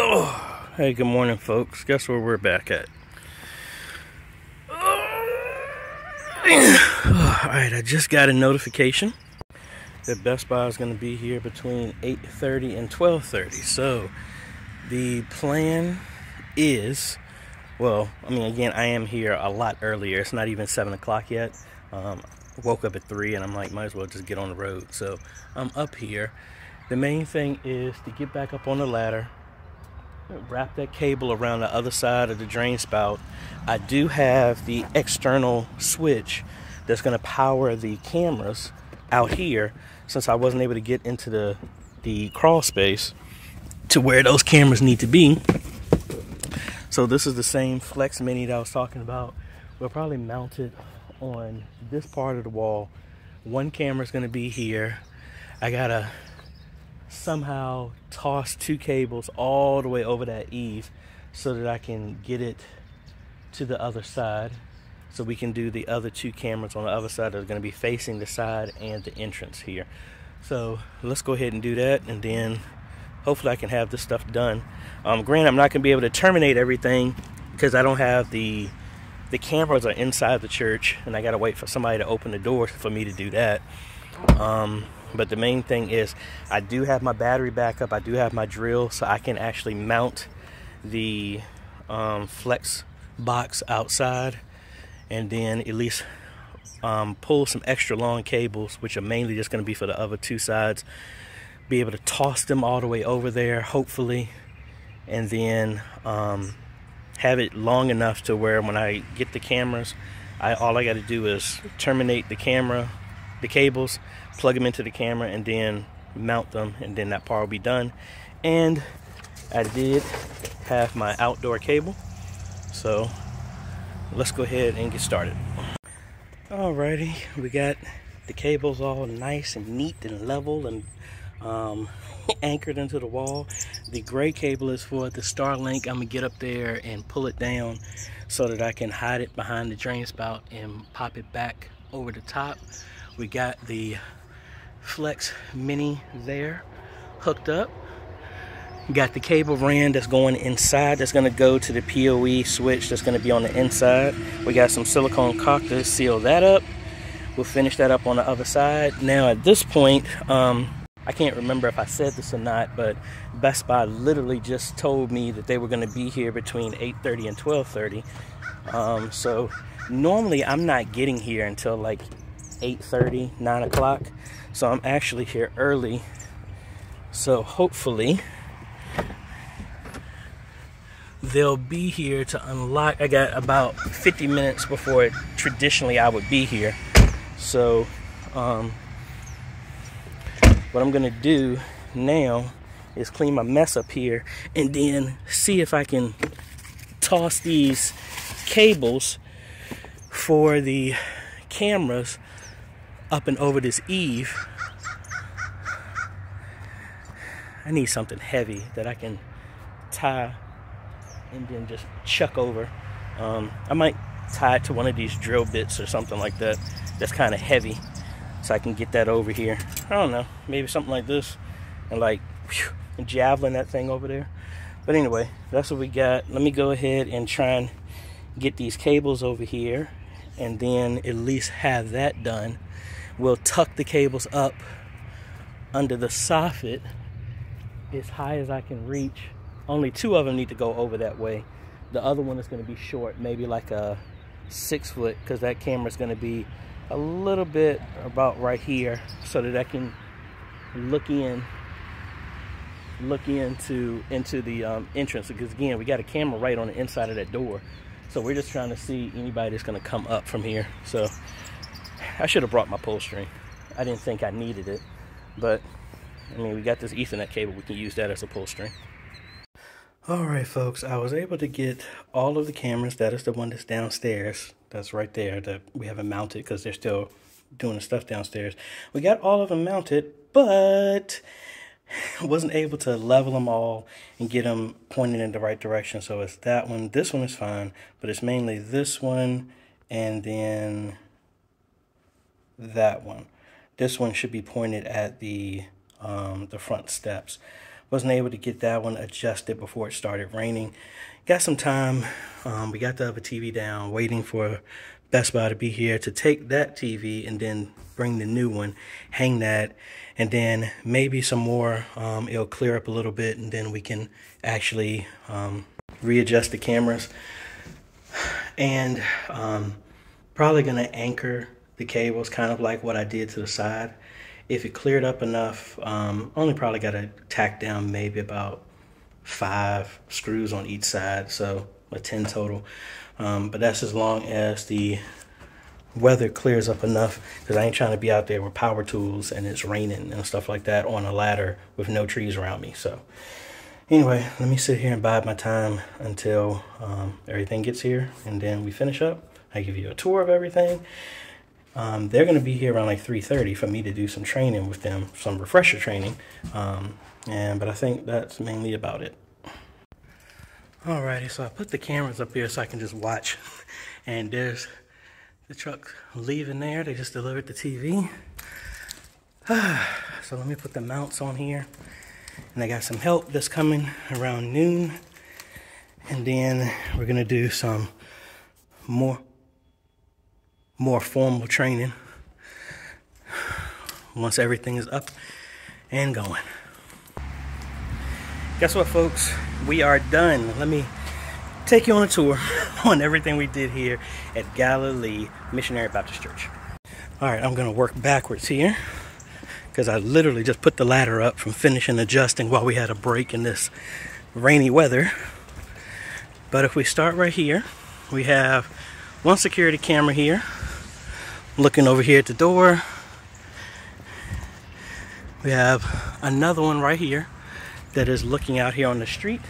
Oh, hey, good morning, folks. Guess where we're back at? Alright, I just got a notification that Best Buy is going to be here between 8:30 and 12:30. So, the plan is, well, I mean, again, I am here a lot earlier. It's not even 7 o'clock yet. Woke up at 3 and I'm like, might as well just get on the road. So, I'm up here. The main thing is to get back up on the ladder, wrap that cable around the other side of the drain spout. I do have the external switch that's going to power the cameras out here, since I wasn't able to get into the crawl space to where those cameras need to be. So this is the same Flex Mini that I was talking about. We'll probably mount it on this part of the wall. One camera is going to be here. I gotta somehow toss two cables all the way over that eave so that I can get it to the other side, so we can do the other two cameras on the other side that are going to be facing the side and the entrance here. So let's go ahead and do that, and then hopefully I can have this stuff done. Granted, I'm not going to be able to terminate everything because I don't have the cameras are inside the church, and I got to wait for somebody to open the door for me to do that. But the main thing is I do have my battery backup. I do have my drill, so I can actually mount the flex box outside, and then at least pull some extra long cables, which are mainly just going to be for the other two sides. Be able to toss them all the way over there, hopefully, and then have it long enough to where when I get the cameras, all I got to do is terminate the cables, plug them into the camera, and then mount them, and then that part will be done. And I did have my outdoor cable, so let's go ahead and get started. Alrighty, we got the cables all nice and neat and level and anchored into the wall. The gray cable is for the Starlink. I'm gonna get up there and pull it down so that I can hide it behind the drain spout and pop it back over the top. We got the Flex Mini there hooked up. We got the cable ran that's going inside, that's going to go to the PoE switch that's going to be on the inside. We got some silicone caulk to seal that up. We'll finish that up on the other side. Now at this point, I can't remember if I said this or not, but Best Buy literally just told me that they were going to be here between 8:30 and 12:30. So normally I'm not getting here until like 8:30, 9 o'clock. So I'm actually here early. So hopefully they'll be here to unlock. I got about 50 minutes before traditionally I would be here. So what I'm gonna do now is clean my mess up here and then see if I can toss these cables for the cameras up and over this eave. I need something heavy that I can tie and then just chuck over. I might tie it to one of these drill bits or something like that that's kind of heavy, so I can get that over here. I don't know, maybe something like this, and like javelin that thing over there. But anyway, that's what we got. Let me go ahead and try and get these cables over here, and then at least have that done. We'll tuck the cables up under the soffit as high as I can reach. Only two of them need to go over that way. The other one is going to be short, maybe like a 6 foot, because that camera is going to be a little bit about right here, so that I can look into the entrance. Because again, we got a camera right on the inside of that door, so we're just trying to see anybody that's going to come up from here. So I should have brought my pull string. I didn't think I needed it, but I mean, we got this Ethernet cable. We can use that as a pull string. Alright folks, I was able to get all of the cameras. That is the one that's downstairs. That's right there that we haven't mounted because they're still doing the stuff downstairs. We got all of them mounted, but wasn't able to level them all and get them pointed in the right direction. So it's that one. This one is fine, but it's mainly this one and then that one. This one should be pointed at the front steps. wasn't able to get that one adjusted before it started raining. Got some time. We got the other TV down, waiting for Best Buy to be here to take that TV and then bring the new one, hang that, and then maybe some more. It'll clear up a little bit, and then we can actually readjust the cameras. And probably going to anchor the cables kind of like what I did to the side. If it cleared up enough, only probably got to tack down maybe about 5 screws on each side, so a 10 total. But that's as long as the weather clears up enough, because I ain't trying to be out there with power tools and it's raining and stuff like that on a ladder with no trees around me. So anyway, let me sit here and bide my time until everything gets here, and then we finish up. I give you a tour of everything. They're going to be here around like 3:30 for me to do some training with them, some refresher training. But I think that's mainly about it. Alrighty, so I put the cameras up here so I can just watch. And there's the truck leaving there. They just delivered the TV. So let me put the mounts on here. And I got some help that's coming around noon. And then we're going to do some more formal training once everything is up and going. Guess what, folks? We are done. Let me take you on a tour on everything we did here at Galilee Missionary Baptist Church. All right, I'm going to work backwards here because I literally just put the ladder up from finishing adjusting while we had a break in this rainy weather. But if we start right here, we have one security camera here looking over here at the door. We have another one right here that is looking out here on the street.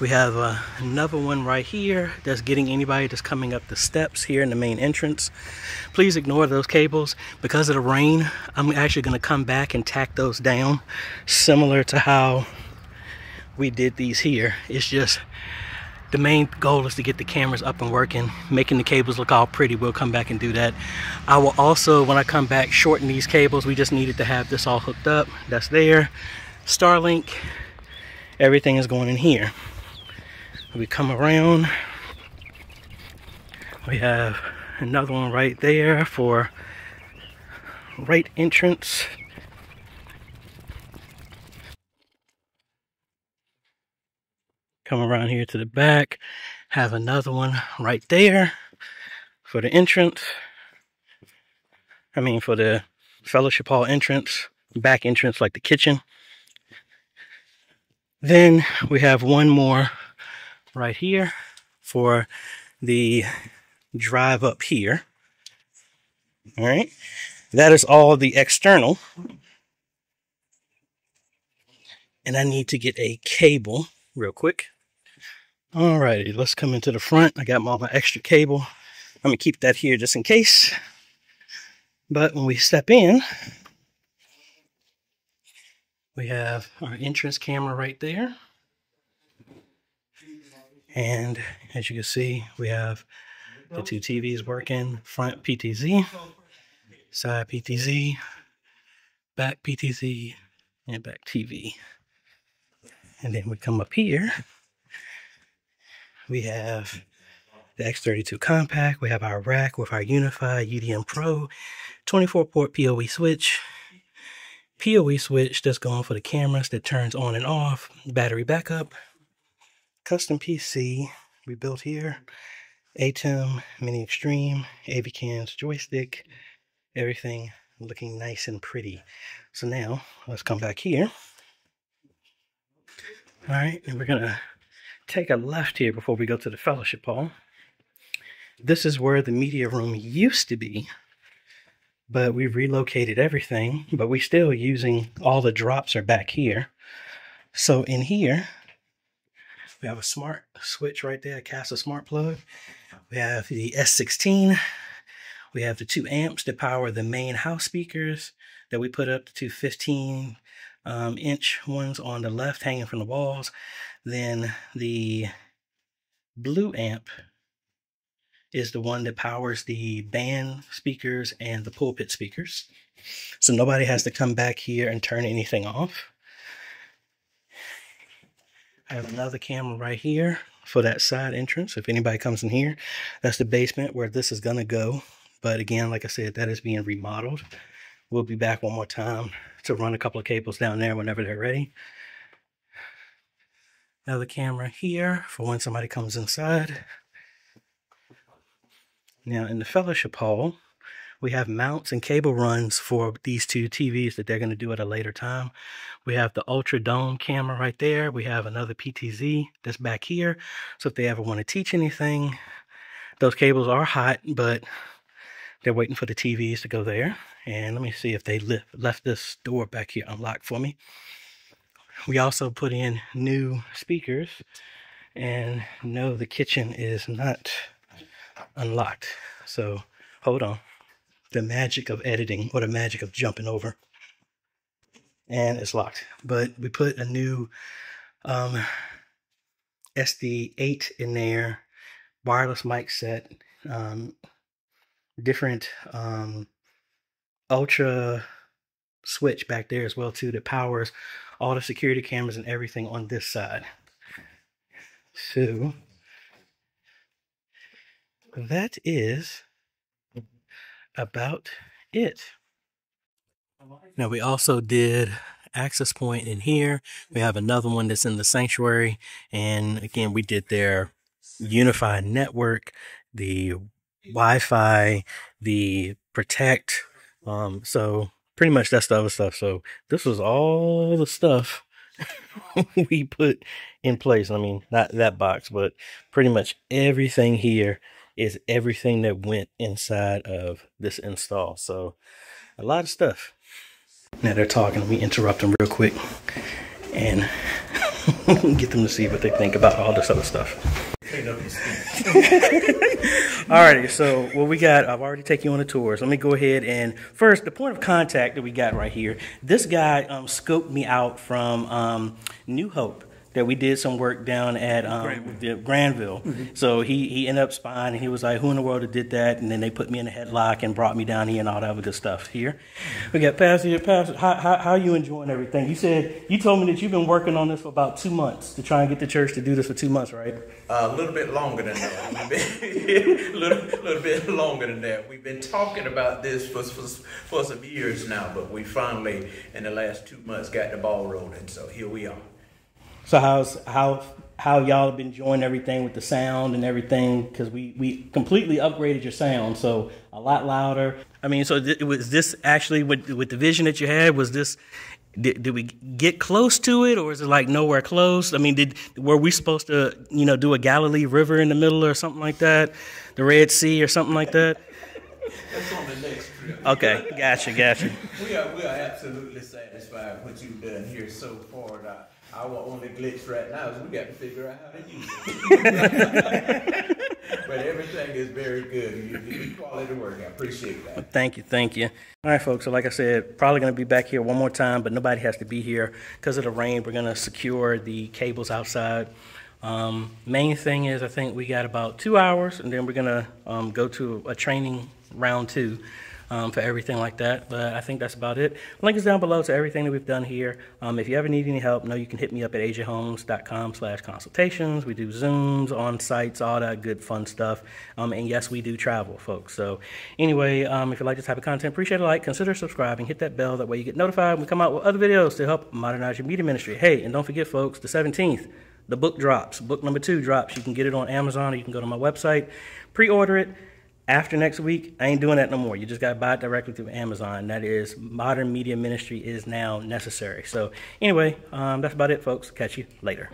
We have another one right here that's getting anybody that's coming up the steps here in the main entrance. Please ignore those cables. Because of the rain, I'm actually going to come back and tack those down, similar to how we did these here. It's just the main goal is to get the cameras up and working, making the cables look all pretty. We'll come back and do that. I will also, when I come back, shorten these cables. We just needed to have this all hooked up. That's there. Starlink. Everything is going in here. We come around. We have another one right there for right entrance. Come around here to the back. Have another one right there for the entrance. I mean, for the fellowship hall entrance, back entrance like the kitchen. Then we have one more right here for the drive up here. All right. That is all the external. And I need to get a cable real quick. Alrighty, let's come into the front. I got all my extra cable. I'm gonna keep that here just in case. But when we step in, we have our entrance camera right there. And as you can see, we have the 2 TVs working. Front PTZ, side PTZ, back PTZ, and back TV. And then we come up here. We have the X32 Compact. We have our rack with our Unifi UDM Pro 24-port PoE switch. PoE switch that's going for the cameras that turns on and off. Battery backup. Custom PC we built here. ATEM Mini Extreme. AVCAM's joystick. Everything looking nice and pretty. So now let's come back here. All right, and we're gonna take a left here before we go to the fellowship hall. This is where the media room used to be, but we've relocated everything, but we're still using all the drops are back here. So in here, we have a smart switch right there, a Casa smart plug. We have the S16. We have the 2 amps that power the main house speakers that we put up to 15 inch ones on the left hanging from the walls. Then the blue amp is the one that powers the band speakers and the pulpit speakers. So nobody has to come back here and turn anything off. I have another camera right here for that side entrance. If anybody comes in here, that's the basement where this is going to go. But again, like I said, that is being remodeled. We'll be back one more time to run a couple of cables down there whenever they're ready. Another camera here for when somebody comes inside. Now in the fellowship hall, we have mounts and cable runs for these two TVs that they're going to do at a later time. We have the Ultra Dome camera right there. We have another PTZ that's back here. So if they ever want to teach anything, those cables are hot, but they're waiting for the TVs to go there. And let me see if they left this door back here unlocked for me. We also put in new speakers. And no, the kitchen is not unlocked. So hold on. The magic of editing, or the magic of jumping over. And it's locked. But we put a new SD8 in there, wireless mic set, different ultra switch back there as well too, that powers all the security cameras and everything on this side. So that is about it. Now we also did access point in here. We have another one that's in the sanctuary, and again we did their unified network, the Wi-Fi, the Protect. So pretty much that's the other stuff. So this was all the stuff we put in place. I mean, not that box, but pretty much everything here is everything that went inside of this install. So a lot of stuff. Now they're talking. Let me interrupt them real quick and get them to see what they think about all this other stuff. Alrighty, so what we got, I've already taken you on the tours. Let me go ahead and first, the point of contact that we got right here. This guy scoped me out from New Hope, that we did some work down at Granville. Mm-hmm. So he ended up spying, and he was like, who in the world did that? And then they put me in a headlock and brought me down here and all that other good stuff here. We got Pastor, how are you enjoying everything? You told me that you've been working on this for about 2 months to try and get the church to do this for 2 months, right? A little bit longer than that. little bit longer than that. We've been talking about this for some years now, but we finally, in the last 2 months, got the ball rolling. So here we are. So how y'all have been enjoying everything with the sound and everything? Because we completely upgraded your sound, so a lot louder. I mean, so was this actually with the vision that you had? Was this? Did we get close to it, or is it like nowhere close? I mean, were we supposed to do a Galilee River in the middle or something like that, the Red Sea or something like that? That's on the next trip. Okay, gotcha. We are absolutely satisfied with what you've done here so far. Our only glitch right now is we got to figure out how to use it. But everything is very good. You did quality work. I appreciate that. Well, thank you. All right, folks. So like I said, probably going to be back here one more time, but nobody has to be here because of the rain. We're going to secure the cables outside. Main thing is I think we got about 2 hours, and then we're going to go to a training round 2. For everything like that, but I think that's about it. Link is down below to everything that we've done here. If you ever need any help, you can hit me up at ajhomes.com/consultations. We do Zooms, on-sites, all that good fun stuff. And yes, we do travel, folks. So anyway, if you like this type of content, appreciate a like, consider subscribing, hit that bell. That way you get notified when we come out with other videos to help modernize your media ministry. Hey, and don't forget, folks, the 17th, the book drops. Book number 2 drops. You can get it on Amazon, or you can go to my website, pre-order it. After next week, I ain't doing that no more. You just got to buy it directly through Amazon. That is, modern media ministry is now necessary. So anyway, that's about it, folks. Catch you later.